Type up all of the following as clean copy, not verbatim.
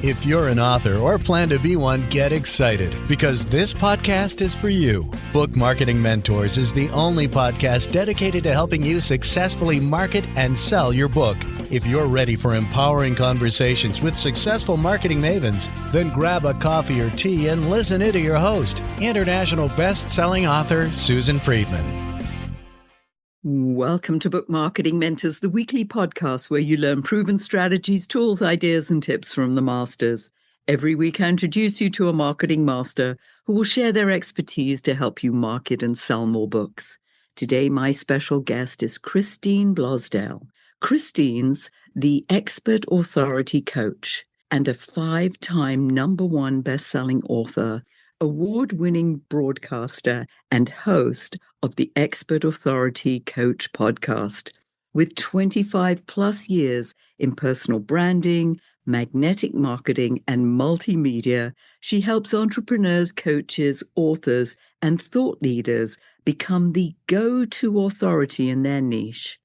If you're an author or plan to be one, get excited because this podcast is for you. Book Marketing Mentors is the only podcast dedicated to helping you successfully market and sell your book. If you're ready for empowering conversations with successful marketing mavens, then grab a coffee or tea and listen in to your host, international best-selling author Susan Friedmann. Welcome to Book Marketing Mentors, the weekly podcast where you learn proven strategies, tools, ideas, and tips from the masters. Every week, I introduce you to a marketing master who will share their expertise to help you market and sell more books. Today, my special guest is Christine Blosdale. Christine's the expert authority coach and a 5-time #1 best-selling author, award-winning broadcaster, and host of the Expert Authority Coach podcast. With 25 plus years in personal branding, magnetic marketing, and multimedia, she helps entrepreneurs, coaches, authors, and thought leaders become the go-to authority in their niche.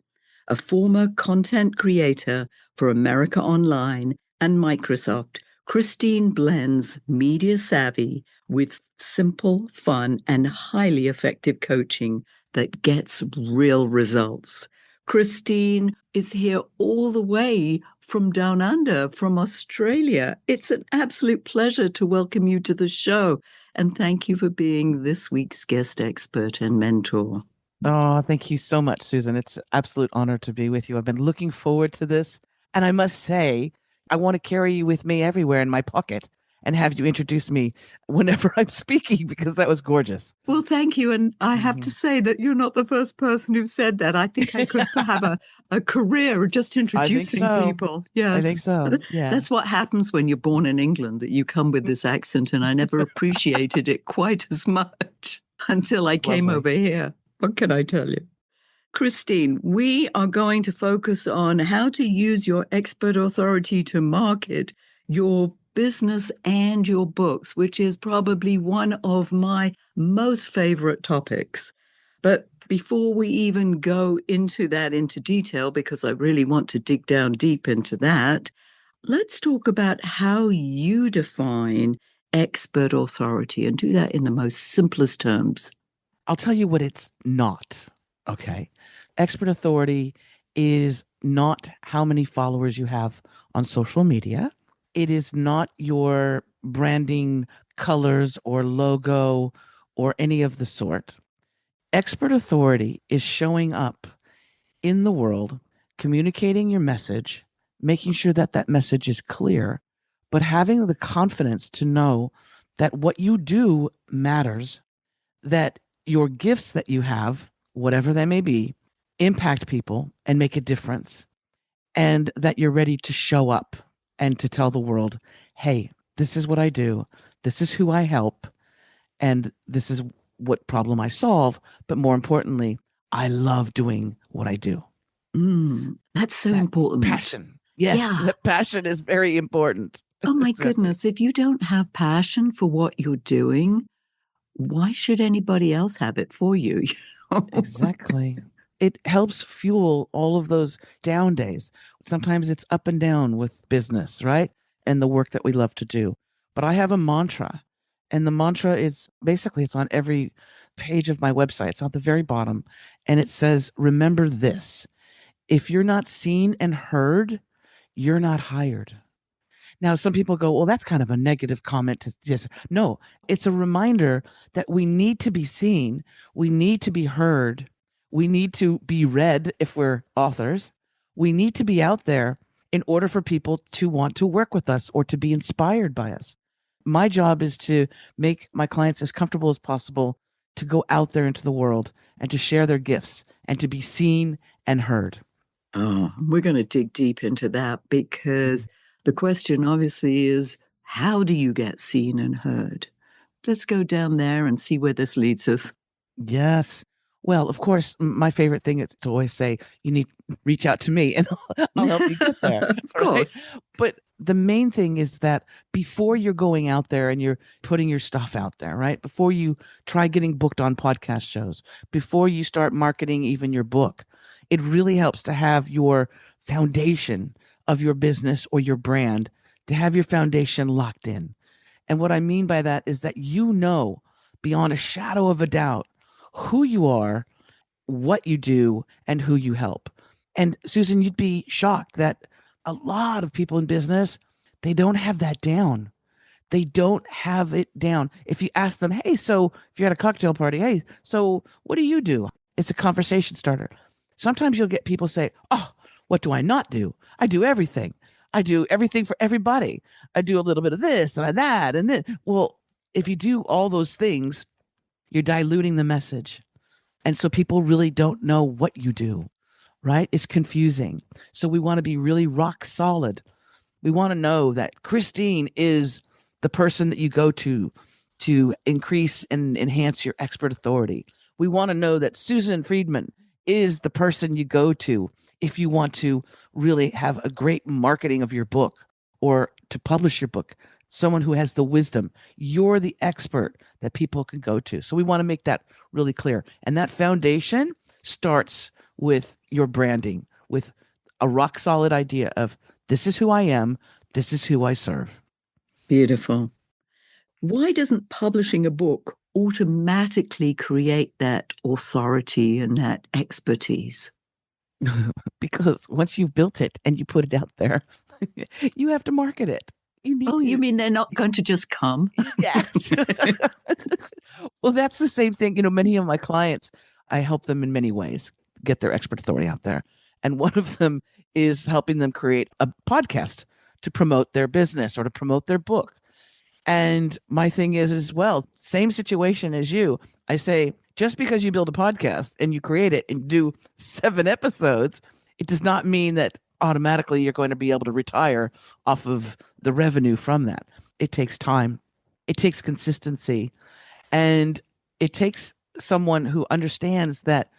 A former content creator for America Online and Microsoft, Christine blends media savvy with simple, fun, and highly effective coaching that gets real results. Christine is here all the way from down under, from Australia. It's an absolute pleasure to welcome you to the show. And thank you for being this week's guest expert and mentor. Oh, thank you so much, Susan. It's an absolute honor to be with you. I've been looking forward to this. And I must say, I want to carry you with me everywhere in my pocket and have you introduce me whenever I'm speaking, because that was gorgeous. Well, thank you. And I have to say that you're not the first person who said that. I think I could have a career just introducing people. Yes. I think so. Yeah. That's what happens when you're born in England, that you come with this accent, and I never appreciated it quite as much until I came over here. What can I tell you? Christine, we are going to focus on how to use your expert authority to market your business and your books, which is probably one of my most favorite topics. But before we even go into detail, because I really want to dig down deep into that, let's talk about how you define expert authority and do that in the most simplest terms. I'll tell you what it's not. Okay. Expert authority is not how many followers you have on social media. It is not your branding colors or logo or any of the sort. Expert authority is showing up in the world, communicating your message, making sure that that message is clear, but having the confidence to know that what you do matters, that your gifts that you have, whatever they may be, impact people and make a difference, and that you're ready to show up and to tell the world, hey, this is what I do, this is who I help, and this is what problem I solve, but more importantly, I love doing what I do. That's so important. Passion. Yes, yeah. The passion is very important. Oh my goodness, if you don't have passion for what you're doing, why should anybody else have it for you? Exactly. It helps fuel all of those down days. Sometimes it's up and down with business, right? And the work that we love to do. But I have a mantra, and the mantra is basically, it's on every page of my website. It's on the very bottom. And it says, remember this: if you're not seen and heard, you're not hired. Now, some people go, well, that's kind of a negative comment to just, no, it's a reminder that we need to be seen. We need to be heard. We need to be read if we're authors. We need to be out there in order for people to want to work with us or to be inspired by us. My job is to make my clients as comfortable as possible to go out there into the world and to share their gifts and to be seen and heard. Oh, we're going to dig deep into that, because the question obviously is, how do you get seen and heard? Let's go down there and see where this leads us. Yes. Well, of course, my favorite thing is to always say, you need to reach out to me and I'll help you get there. Of course. Right? But the main thing is that before you're going out there and you're putting your stuff out there, right? Before you try getting booked on podcast shows, before you start marketing even your book, it really helps to have your foundation of your business or your brand to have your foundation locked in. And what I mean by that is that you know beyond a shadow of a doubt who you are, what you do, and who you help. And Susan, you'd be shocked that a lot of people in business, they don't have that down. They don't have it down. If you ask them, hey, so if you're at a cocktail party, hey, so what do you do? It's a conversation starter. Sometimes you'll get people say, oh, what do I not do? I do everything. I do everything for everybody. I do a little bit of this and that and this. Well, if you do all those things, you're diluting the message. And so people really don't know what you do, right? It's confusing. So we want to be really rock solid. We want to know that Christine is the person that you go to increase and enhance your expert authority. We want to know that Susan Friedmann is the person you go to if you want to really have a great marketing of your book or to publish your book, someone who has the wisdom. You're the expert that people can go to. So we want to make that really clear. And that foundation starts with your branding, with a rock solid idea of this is who I am, this is who I serve. Beautiful. Why doesn't publishing a book automatically create that authority and that expertise? Because once you've built it and you put it out there, you have to market it. You mean they're not going to just come? Yes. Well, that's the same thing. Many of my clients, I help them in many ways get their expert authority out there. And one of them is helping them create a podcast to promote their business or to promote their book. And my thing is as well, same situation as you. I say, just because you build a podcast and you create it and do 7 episodes, it does not mean that automatically you're going to be able to retire off of the revenue from that. It takes time. It takes consistency. And it takes someone who understands that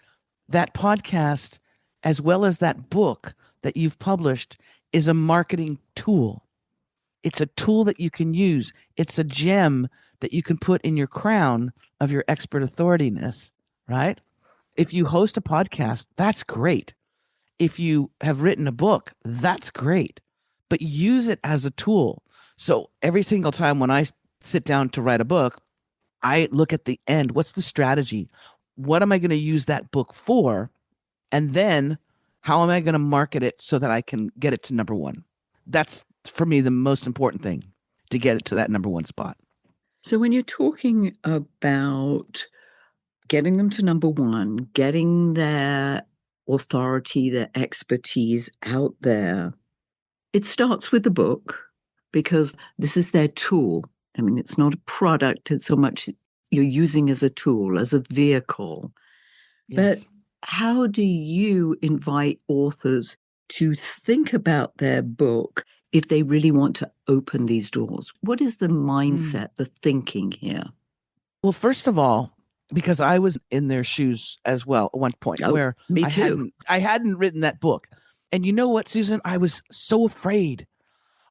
that podcast, as well as that book that you've published, is a marketing tool. It's a tool that you can use. It's a gem that you can put in your crown of your expert authority-ness, right? If you host a podcast, that's great. If you have written a book, that's great. But use it as a tool. So every single time when I sit down to write a book, I look at the end. What's the strategy? What am I going to use that book for? And then how am I going to market it so that I can get it to number 1? That's, for me, the most important thing, to get it to that number 1 spot. So when you're talking about getting them to number 1, getting their authority, their expertise out there, it starts with the book because this is their tool. I mean, it's not a product. It's so much you're using as a tool, as a vehicle. Yes. But how do you invite authors to think about their book if they really want to open these doors? What is the mindset, the thinking here? Well, first of all, because I was in their shoes as well at one point where me too. I hadn't written that book. And you know what, Susan? I was so afraid.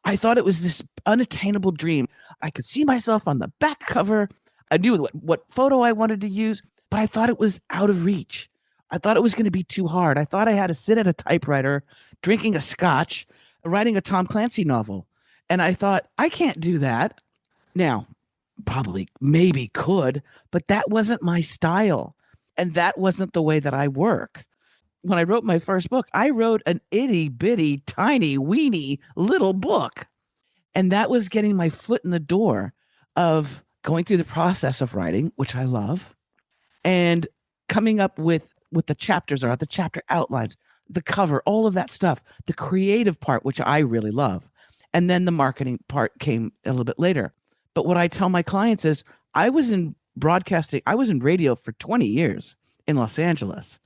I thought it was this unattainable dream. I could see myself on the back cover. I knew what photo I wanted to use, but I thought it was out of reach. I thought it was going to be too hard. I thought I had to sit at a typewriter, drinking a scotch, writing a Tom Clancy novel. And I thought, I can't do that. Now, probably, maybe could, but that wasn't my style. And that wasn't the way that I work. When I wrote my first book, I wrote an itty bitty, tiny, weeny little book. And that was getting my foot in the door of going through the process of writing, which I love, and coming up with the chapters are, the chapter outlines, the cover, all of that stuff, the creative part, which I really love. And then the marketing part came a little bit later. But what I tell my clients is I was in broadcasting, I was in radio for 20 years in Los Angeles.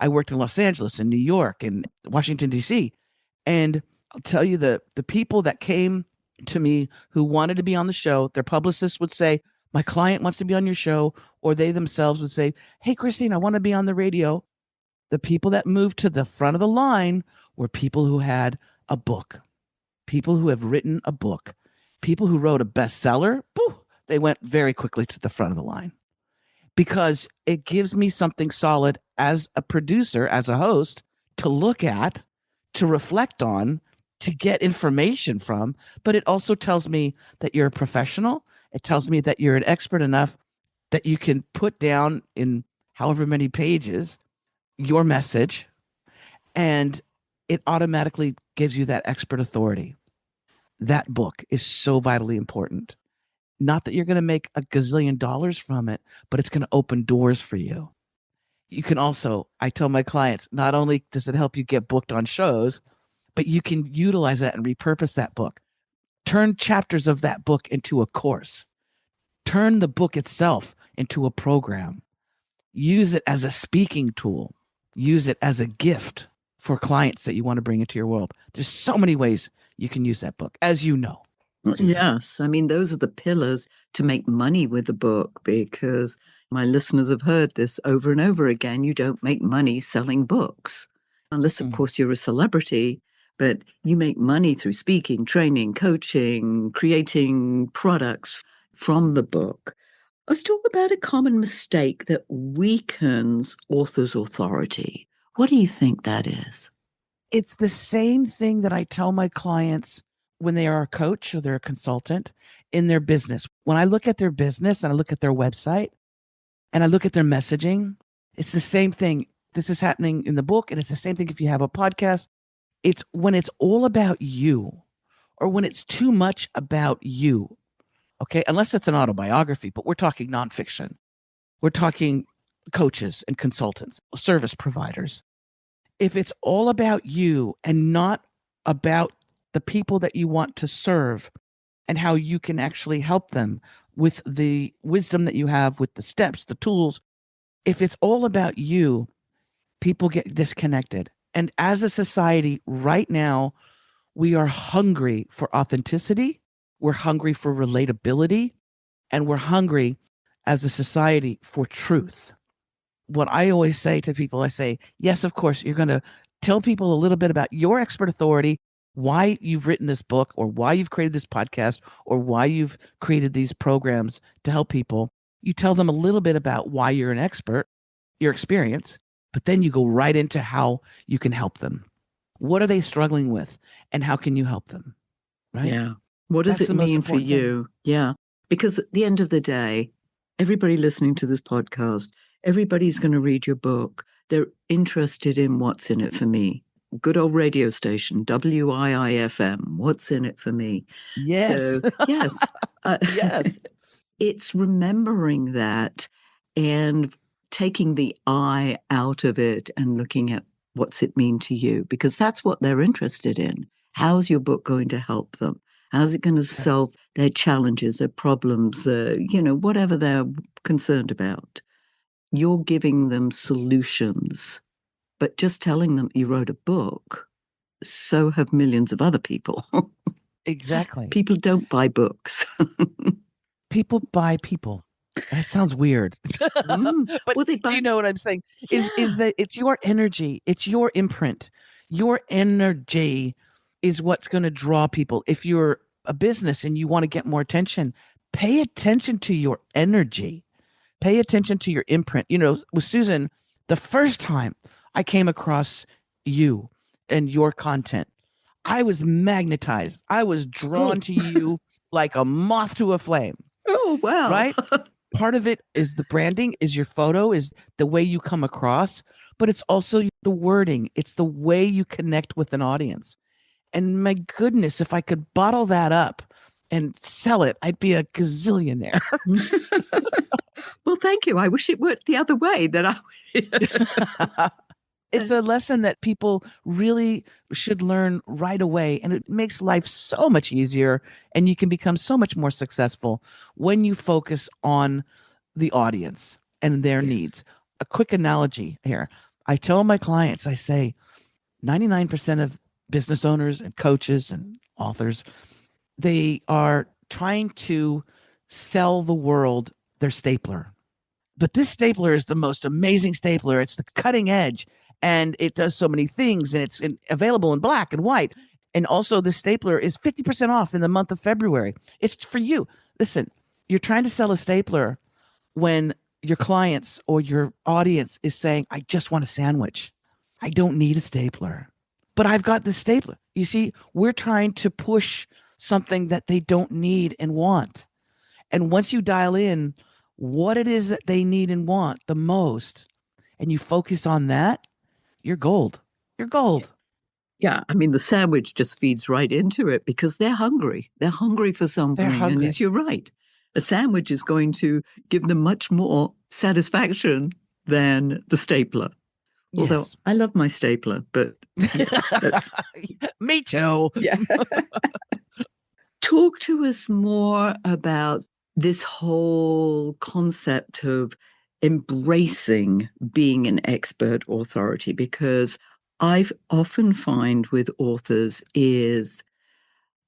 I worked in Los Angeles and New York and Washington, D.C. And I'll tell you, the people that came to me who wanted to be on the show, their publicists would say, my client wants to be on your show, or they themselves would say, hey, Christine, I want to be on the radio. The people that moved to the front of the line were people who had a book, people who have written a book, people who wrote a bestseller. They went very quickly to the front of the line because it gives me something solid as a producer, as a host, to look at, to reflect on, to get information from, but it also tells me that you're a professional. It tells me that you're an expert enough that you can put down in however many pages your message, and it automatically gives you that expert authority. That book is so vitally important. Not that you're going to make a gazillion dollars from it, but it's going to open doors for you. You can also, I tell my clients, not only does it help you get booked on shows, but you can utilize that and repurpose that book. Turn chapters of that book into a course. Turn the book itself into a program. Use it as a speaking tool. Use it as a gift for clients that you want to bring into your world. There's so many ways you can use that book, as you know. Susan. Yes. I mean, those are the pillars to make money with the book, because my listeners have heard this over and over again. You don't make money selling books, unless, of course, you're a celebrity, but you make money through speaking, training, coaching, creating products from the book. Let's talk about a common mistake that weakens authors' authority. What do you think that is? It's the same thing that I tell my clients when they are a coach or they're a consultant in their business. When I look at their business and I look at their website and I look at their messaging, it's the same thing. This is happening in the book, and it's the same thing if you have a podcast. It's when it's all about you, or when it's too much about you. Okay, unless it's an autobiography, but we're talking nonfiction. We're talking coaches and consultants, service providers. If it's all about you and not about the people that you want to serve and how you can actually help them with the wisdom that you have, with the steps, the tools, if it's all about you, people get disconnected. And as a society right now, we are hungry for authenticity. We're hungry for relatability, and we're hungry as a society for truth. What I always say to people, I say, yes, of course, you're going to tell people a little bit about your expert authority, why you've written this book, or why you've created this podcast, or why you've created these programs to help people. You tell them a little bit about why you're an expert, your experience, but then you go right into how you can help them. What are they struggling with, and how can you help them? Right? Yeah. What does it mean for you? Yeah. Because at the end of the day, everybody listening to this podcast, everybody's going to read your book. They're interested in what's in it for me. Good old radio station, WIIFM. What's in it for me? Yes. So, yes. Yes. It's remembering that and taking the I out of it and looking at what's it mean to you, because that's what they're interested in. How's your book going to help them? How's it going to solve their challenges, their problems, whatever they're concerned about? You're giving them solutions, but just telling them you wrote a book, so have millions of other people. Exactly. People don't buy books. People buy people. That sounds weird. But well, do you know what I'm saying? Yeah. Is that it's your energy, it's your imprint. Your energy is what's going to draw people. If you're a business and you want to get more attention, pay attention to your energy. Pay attention to your imprint. You know, with Susan, the first time I came across you and your content, I was magnetized. I was drawn to you like a moth to a flame. Oh, wow. Right? Part of it is the branding, is your photo, is the way you come across, but it's also the wording. It's the way you connect with an audience. And my goodness, if I could bottle that up and sell it, I'd be a gazillionaire. Well, thank you. I wish it worked the other way. It's a lesson that people really should learn right away. And it makes life so much easier. And you can become so much more successful when you focus on the audience and their needs. A quick analogy here. I tell my clients, I say 99% of business owners and coaches and authors, they are trying to sell the world their stapler. But this stapler is the most amazing stapler. It's the cutting edge. And it does so many things, and it's available in black and white. And also the stapler is 50% off in the month of February. It's for you. Listen, you're trying to sell a stapler when your clients or your audience is saying, I just want a sandwich. I don't need a stapler. but I've got this stapler. You see, we're trying to push something that they don't need and want. And once you dial in what it is that they need and want the most, and you focus on that, you're gold. You're gold. Yeah, I mean, the sandwich just feeds right into it because they're hungry. They're hungry for something. They're hungry. And as you're right, a sandwich is going to give them much more satisfaction than the stapler. Although Yes. I love my stapler, but yes, Me too. yeah. Talk to us more about this whole concept of embracing being an expert authority, because I've often find with authors is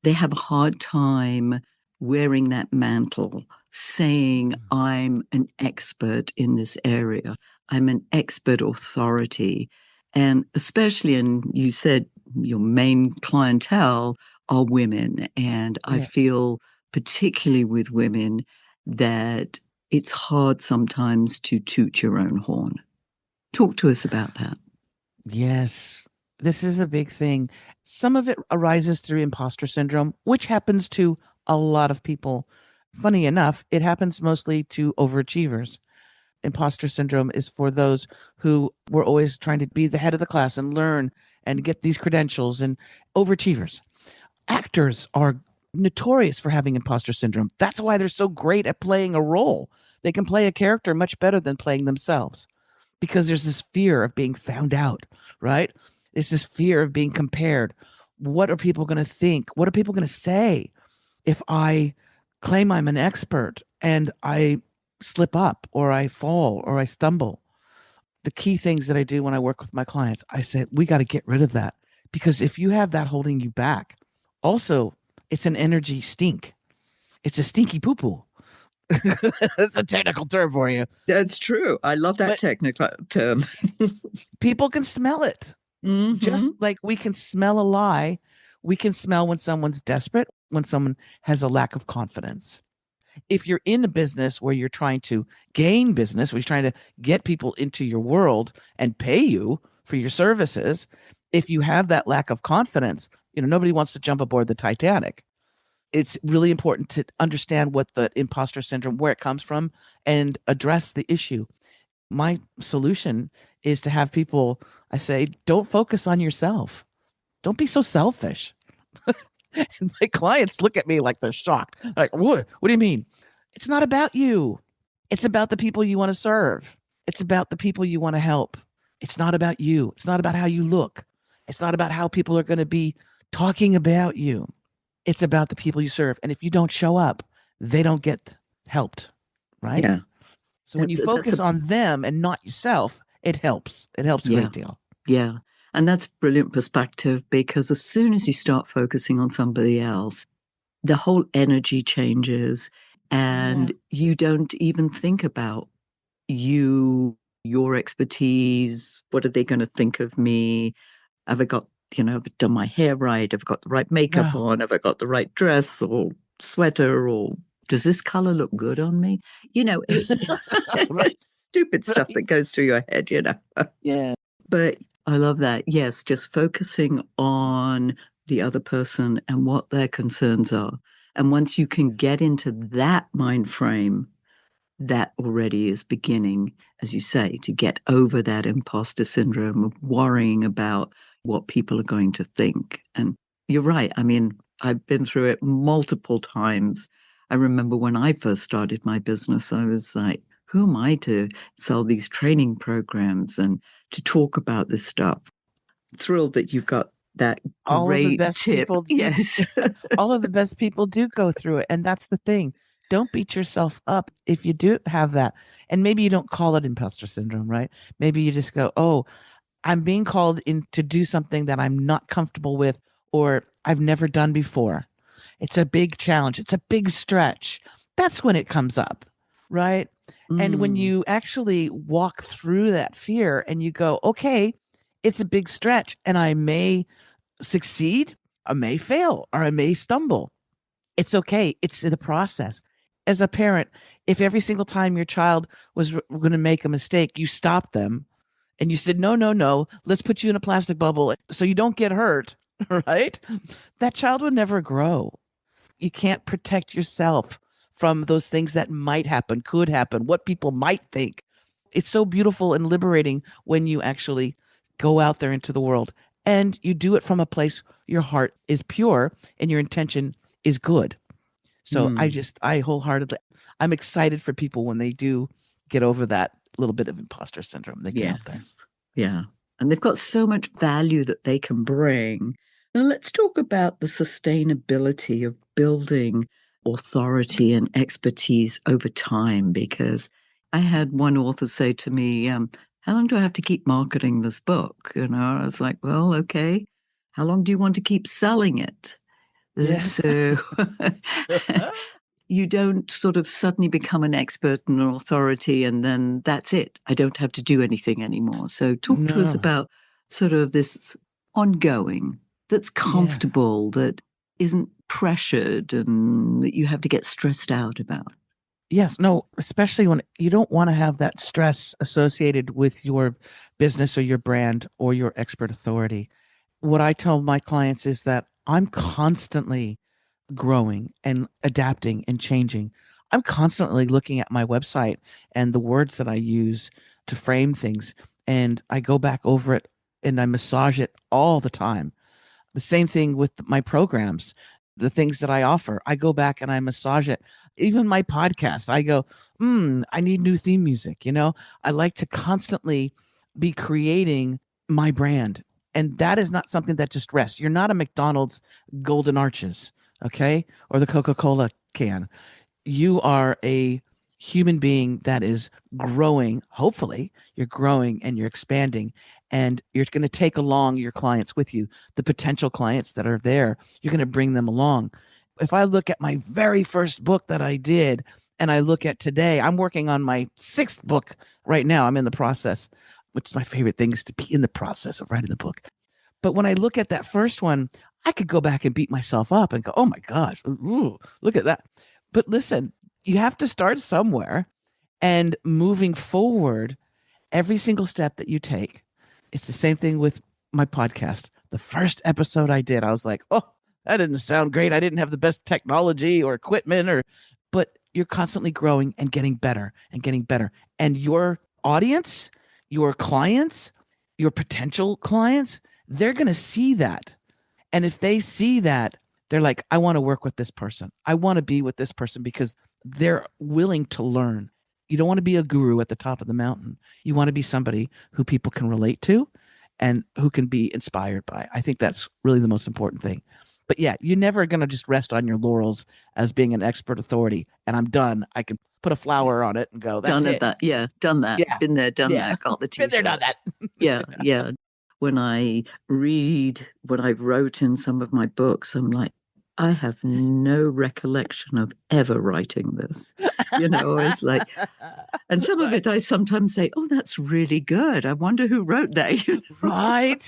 they have a hard time wearing that mantle, saying, I'm an expert in this area. I'm an expert authority. And especially, and you said your main clientele are women. And I feel, particularly with women, that it's hard sometimes to toot your own horn. Talk to us about that. Yes, this is a big thing. Some of it arises through imposter syndrome, which happens to a lot of people. Funny enough, it happens mostly to overachievers. Imposter syndrome is for those who were always trying to be the head of the class and learn and get these credentials, and overachievers. Actors are notorious for having imposter syndrome. That's why they're so great at playing a role. They can play a character much better than playing themselves, because there's this fear of being found out, right? There's this fear of being compared. What are people going to think? What are people going to say if I claim I'm an expert and I slip up or I fall or I stumble? The key things that I do when I work with my clients, I say, we got to get rid of that, because if you have that holding you back, also, it's an energy stink. It's a stinky poo-poo. That's a technical term for you. That's true. I love that technical term. People can smell it. Mm-hmm. Just like we can smell a lie, we can smell when someone's desperate, when someone has a lack of confidence. If you're in a business where you're trying to gain business, where you're trying to get people into your world and pay you for your services, if you have that lack of confidence, nobody wants to jump aboard the Titanic. It's really important to understand what the imposter syndrome, where it comes from, and address the issue. My solution is to have people, I say, don't focus on yourself. Don't be so selfish. And my clients look at me like they're shocked. Like, what? What do you mean? It's not about you. It's about the people you want to serve. It's about the people you want to help. It's not about you. It's not about how you look. It's not about how people are going to be talking about you. It's about the people you serve. And if you don't show up, they don't get helped, right? Yeah. So when you focus on them and not yourself, it helps. It helps a great deal. Yeah. And that's brilliant perspective, because as soon as you start focusing on somebody else, the whole energy changes, and you don't even think about your expertise. What are they going to think of me? Have I got, have I done my hair right? Have I got the right makeup on? Have I got the right dress or sweater? Or does this color look good on me? Right. Stupid stuff that goes through your head, Yeah. But I love that. Yes, just focusing on the other person and what their concerns are. And once you can get into that mind frame, that already is beginning, as you say, to get over that imposter syndrome of worrying about what people are going to think. And you're right. I mean, I've been through it multiple times. I remember when I first started my business, I was like, who am I to sell these training programs and to talk about this stuff? Thrilled that you've got that all of the great best tip. people do, Yes. all of the best people do go through it. And that's the thing. Don't beat yourself up if you do have that. And maybe you don't call it imposter syndrome, right? Maybe you just go, oh, I'm being called in to do something that I'm not comfortable with, or I've never done before. It's a big challenge. It's a big stretch. That's when it comes up, right? And when you actually walk through that fear and you go, okay, it's a big stretch and I may succeed, I may fail, or I may stumble. It's okay. It's the process. As a parent, if every single time your child was going to make a mistake, you stop them and you said, no, no, no, let's put you in a plastic bubble so you don't get hurt, right? That child would never grow. You can't protect yourself from those things that might happen, could happen, what people might think. It's so beautiful and liberating when you actually go out there into the world and you do it from a place your heart is pure and your intention is good. So I wholeheartedly, I'm excited for people when they do get over that little bit of imposter syndrome. They get out there. Yeah. And they've got so much value that they can bring. Now, let's talk about the sustainability of building authority and expertise over time, because I had one author say to me, how long do I have to keep marketing this book? I was like, well, okay. How long do you want to keep selling it? Yes. So you don't sort of suddenly become an expert and an authority and then that's it. I don't have to do anything anymore. So talk to us about sort of this ongoing, that's comfortable, that isn't pressured and that you have to get stressed out about. Yes, no, especially when you don't want to have that stress associated with your business or your brand or your expert authority. What I tell my clients is that I'm constantly growing and adapting and changing. I'm constantly looking at my website and the words that I use to frame things, and I go back over it and I massage it all the time. The same thing with my programs, the things that I offer. I go back and I massage it. Even my podcast, I go, I need new theme music. I like to constantly be creating my brand. And that is not something that just rests. You're not a McDonald's Golden Arches, okay? Or the Coca-Cola can. You are a human being that is growing. Hopefully, you're growing and you're expanding, and you're going to take along your clients with you. The potential clients that are there, you're going to bring them along. If I look at my very first book that I did, and I look at today, I'm working on my 6th book right now. I'm in the process, which is my favorite thing, is to be in the process of writing the book. But when I look at that first one, I could go back and beat myself up and go, oh my gosh, ooh, look at that. But listen, you have to start somewhere, and moving forward, every single step that you take, it's the same thing with my podcast. The first episode I did, I was like, oh, that didn't sound great. I didn't have the best technology or equipment, but you're constantly growing and getting better and getting better. And your audience, your clients, your potential clients, they're going to see that. And if they see that, they're like, I want to work with this person. I want to be with this person because they're willing to learn. You don't want to be a guru at the top of the mountain. You want to be somebody who people can relate to and who can be inspired by. I think that's really the most important thing. But yeah, you're never going to just rest on your laurels as being an expert authority. And I'm done. I can put a flower on it and go, that's it. Done that. Yeah. Been there, done that. Got the t-shirt. Been there, done that. Yeah. When I read what I've wrote in some of my books, I'm like, I have no recollection of ever writing this. It's like, and some of it I sometimes say, oh, that's really good. I wonder who wrote that. Right.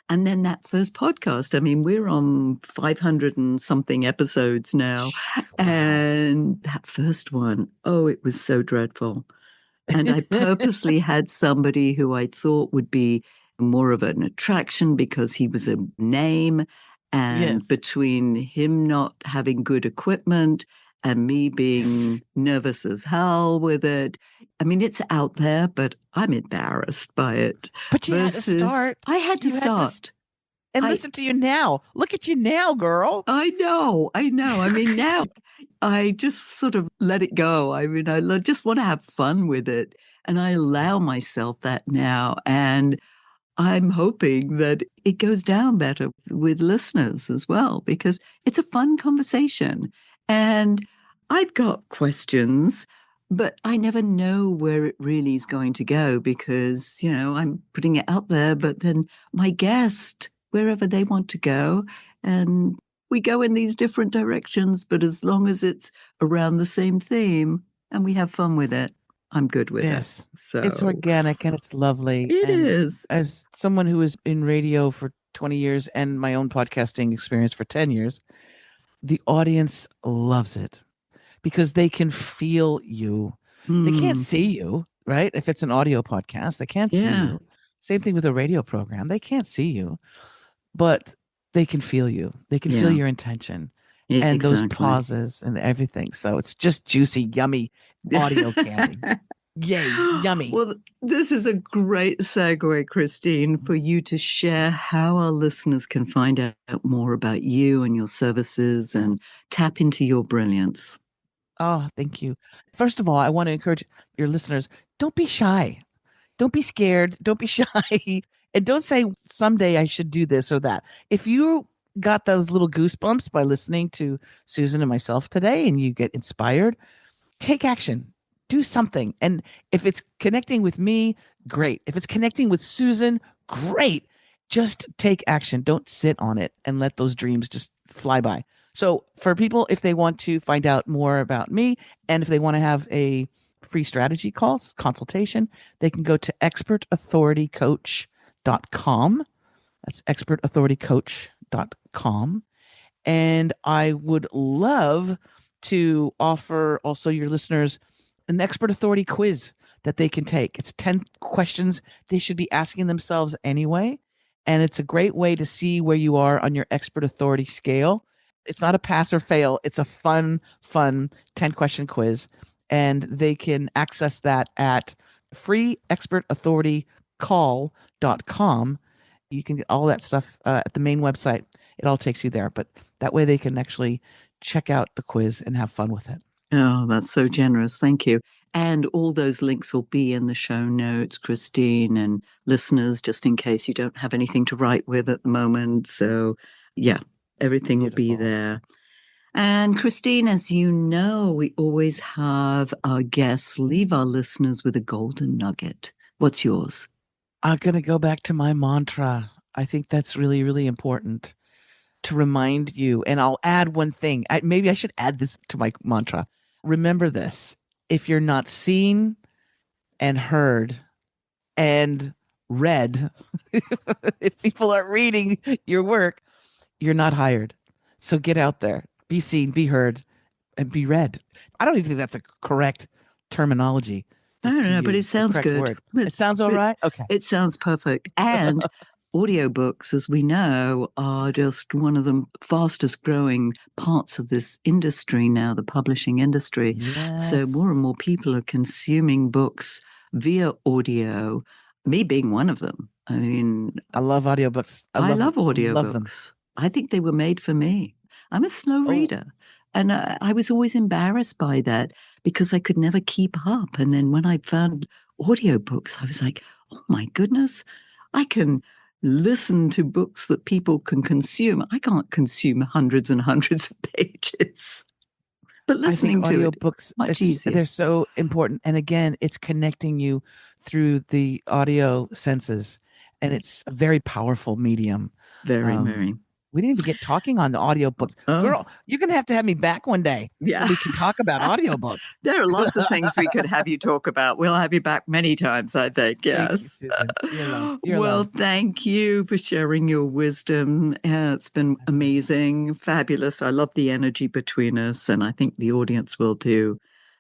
And then that first podcast, I mean, we're on 500 and something episodes now. Wow. And that first one, oh, it was so dreadful. And I purposely had somebody who I thought would be more of an attraction because he was a name. And between him not having good equipment and me being nervous as hell with it, I mean, it's out there, but I'm embarrassed by it. But you had to start. I had to start. And listen to you now. Look at you now, girl. I know. I mean, now I just sort of let it go. I mean, I just want to have fun with it. And I allow myself that now. And I'm hoping that it goes down better with listeners as well, because it's a fun conversation. And I've got questions, but I never know where it really is going to go because, I'm putting it out there, but then my guest, wherever they want to go, and we go in these different directions, but as long as it's around the same theme and we have fun with it, I'm good with it. So it's organic and it's lovely. It is. As someone who was in radio for 20 years and my own podcasting experience for 10 years, the audience loves it because they can feel you. They can't see you. right? If it's an audio podcast, they can't see Yeah. you. Same thing with a radio program. They can't see you, but they can feel you. They can feel Yeah. your intention and those Exactly. pauses and everything. So it's just juicy, yummy audio candy. Yay, yummy. Well, this is a great segue, Christine, for you to share how our listeners can find out more about you and your services and tap into your brilliance. Oh, thank you. First of all, I want to encourage your listeners, don't be shy. Don't be scared. Don't be shy. And don't say someday I should do this or that. If you got those little goosebumps by listening to Susan and myself today and you get inspired, take action. Do something. And if it's connecting with me, great. If it's connecting with Susan, great. Just take action. Don't sit on it and let those dreams just fly by. So for people, if they want to find out more about me and if they want to have a free strategy calls, consultation, they can go to expertauthoritycoach.com. That's expertauthoritycoach.com. And I would love to offer also your listeners an expert authority quiz that they can take. It's 10 questions they should be asking themselves anyway. And it's a great way to see where you are on your expert authority scale. It's not a pass or fail. It's a fun 10-question quiz. And they can access that at freeexpertauthoritycall.com. You can get all that stuff at the main website. It all takes you there. But that way they can actually check out the quiz and have fun with it. Oh, that's so generous. Thank you. And all those links will be in the show notes, Christine, and listeners, just in case you don't have anything to write with at the moment. So, yeah, everything will be there. And Christine, as you know, we always have our guests leave our listeners with a golden nugget. What's yours? I'm going to go back to my mantra. I think that's really, really important to remind you. And I'll add one thing. Maybe I should add this to my mantra. Remember this. If you're not seen and heard and read, if people aren't reading your work, you're not hired. So get out there, be seen, be heard, and be read. I don't even think that's a correct terminology. I don't know, but it sounds good. It sounds all right? Okay. It sounds perfect. And audiobooks, as we know, are just one of the fastest growing parts of this industry now, the publishing industry. Yes. So more and more people are consuming books via audio, me being one of them. I mean, I love audiobooks. I love audiobooks. Love them. I think they were made for me. I'm a slow reader. And I was always embarrassed by that because I could never keep up. And then when I found audiobooks, I was like, oh my goodness, I can listen to books that people can consume. I can't consume hundreds and hundreds of pages. But listening to audiobooks, much easier. They're so important. And again, it's connecting you through the audio senses. And it's a very powerful medium. Very. We didn't even get talking on the audiobooks. Oh. Girl, you're going to have me back one day. Yeah. So we can talk about audiobooks. There are lots of things we could have you talk about. We'll have you back many times, I think. Yes. Thank you, Susan. You're Well, alone. thank you for sharing your wisdom. It's been amazing, fabulous. I love the energy between us, and I think the audience will too.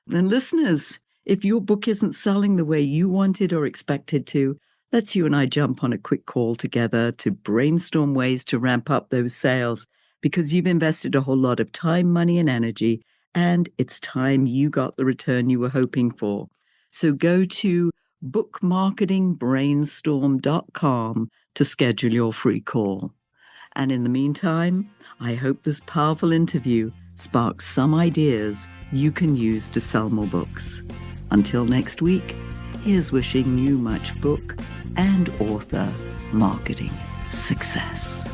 And listeners, if your book isn't selling the way you wanted or expected to, let's you and I jump on a quick call together to brainstorm ways to ramp up those sales, because you've invested a whole lot of time, money, and energy, and it's time you got the return you were hoping for. So go to bookmarketingbrainstorm.com to schedule your free call. And in the meantime, I hope this powerful interview sparks some ideas you can use to sell more books. Until next week, here's wishing you much book and author marketing success.